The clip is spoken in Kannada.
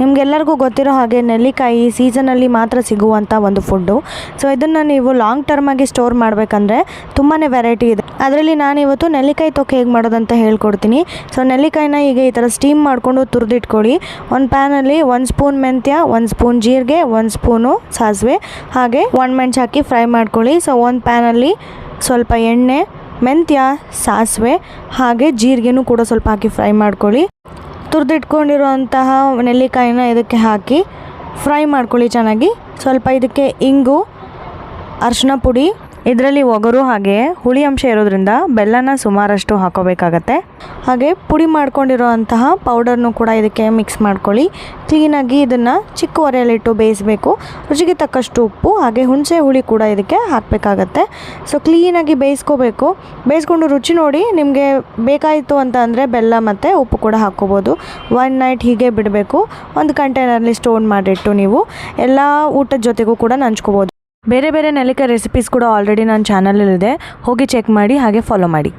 ನಿಮಗೆಲ್ಲರಿಗೂ ಗೊತ್ತಿರೋ ಹಾಗೆ ನೆಲ್ಲಿಕಾಯಿ ಸೀಸನಲ್ಲಿ ಮಾತ್ರ ಸಿಗುವಂಥ ಒಂದು ಫುಡ್ಡು. ಸೊ ಇದನ್ನು ನೀವು ಲಾಂಗ್ ಟರ್ಮಾಗಿ ಸ್ಟೋರ್ ಮಾಡಬೇಕಂದ್ರೆ ತುಂಬಾ ವೆರೈಟಿ ಇದೆ. ಅದರಲ್ಲಿ ನಾನು ಇವತ್ತು ನೆಲ್ಲಿಕಾಯಿ ತೊಕ್ಕೆ ಹೇಗೆ ಮಾಡೋದಂತ ಹೇಳ್ಕೊಡ್ತೀನಿ. ಸೊ ನೆಲ್ಲಿಕಾಯಿನ ಈಗ ಈ ಥರ ಸ್ಟೀಮ್ ಮಾಡಿಕೊಂಡು ತುರಿದಿಟ್ಕೊಳ್ಳಿ. ಒಂದು ಪ್ಯಾನಲ್ಲಿ 1 ಸ್ಪೂನ್ ಮೆಂತ್ಯ, 1 ಸ್ಪೂನ್ ಜೀರಿಗೆ, 1 ಸ್ಪೂನು ಸಾಸಿವೆ ಹಾಗೆ ಒಣಮೆಣಸು ಹಾಕಿ ಫ್ರೈ ಮಾಡ್ಕೊಳ್ಳಿ. ಸೊ ಒಂದು ಪ್ಯಾನಲ್ಲಿ ಸ್ವಲ್ಪ ಎಣ್ಣೆ, ಮೆಂತ್ಯ, ಸಾಸಿವೆ ಹಾಗೆ ಜೀರಿಗೆನೂ ಕೂಡ ಸ್ವಲ್ಪ ಹಾಕಿ ಫ್ರೈ ಮಾಡ್ಕೊಳ್ಳಿ. ತುರಿದಿಟ್ಕೊಂಡಿರುವಂತಹ ನೆಲ್ಲಿಕಾಯಿನ ಇದಕ್ಕೆ ಹಾಕಿ ಫ್ರೈ ಮಾಡ್ಕೊಳ್ಳಿ ಚೆನ್ನಾಗಿ. ಸ್ವಲ್ಪ ಇದಕ್ಕೆ ಇಂಗು, ಅರಿಶಿನ ಪುಡಿ, ಇದರಲ್ಲಿ ಒಗರು ಹಾಗೆ ಹುಳಿ ಅಂಶ ಇರೋದ್ರಿಂದ ಬೆಲ್ಲನ ಸುಮಾರಷ್ಟು ಹಾಕೋಬೇಕಾಗತ್ತೆ. ಹಾಗೆ ಪುಡಿ ಮಾಡ್ಕೊಂಡಿರೋಂತಹ ಪೌಡರ್ನು ಕೂಡ ಇದಕ್ಕೆ ಮಿಕ್ಸ್ ಮಾಡ್ಕೊಳ್ಳಿ. ಕ್ಲೀನಾಗಿ ಇದನ್ನು ಚಿಕ್ಕ ಒರೆಯಲ್ಲಿಟ್ಟು ಬೇಯಿಸಬೇಕು. ರುಚಿಗೆ ತಕ್ಕಷ್ಟು ಉಪ್ಪು ಹಾಗೆ ಹುಣಸೆ ಹುಳಿ ಕೂಡ ಇದಕ್ಕೆ ಹಾಕಬೇಕಾಗತ್ತೆ. ಸೊ ಕ್ಲೀನಾಗಿ ಬೇಯಿಸ್ಕೋಬೇಕು. ಬೇಯಿಸ್ಕೊಂಡು ರುಚಿ ನೋಡಿ, ನಿಮಗೆ ಬೇಕಾಯಿತು ಅಂತ ಅಂದರೆ ಬೆಲ್ಲ ಮತ್ತು ಉಪ್ಪು ಕೂಡ ಹಾಕ್ಕೋಬೋದು. 1 ನೈಟ್ ಹೀಗೆ ಬಿಡಬೇಕು. ಒಂದು ಕಂಟೈನರ್ಲಿ ಸ್ಟೋರ್ ಮಾಡಿಟ್ಟು ನೀವು ಎಲ್ಲ ಊಟದ ಜೊತೆಗೂ ಕೂಡ ನಂಚ್ಕೋಬೋದು. ಬೇರೆ ಬೇರೆ ನೆಲ್ಲಿಕಾಯಿ ರೆಸಿಪೀಸ್ ಕೂಡ ಆಲ್ರೆಡಿ ನನ್ನ ಚಾನಲಲ್ಲಿದೆ, ಹೋಗಿ ಚೆಕ್ ಮಾಡಿ ಹಾಗೆ ಫಾಲೋ ಮಾಡಿ.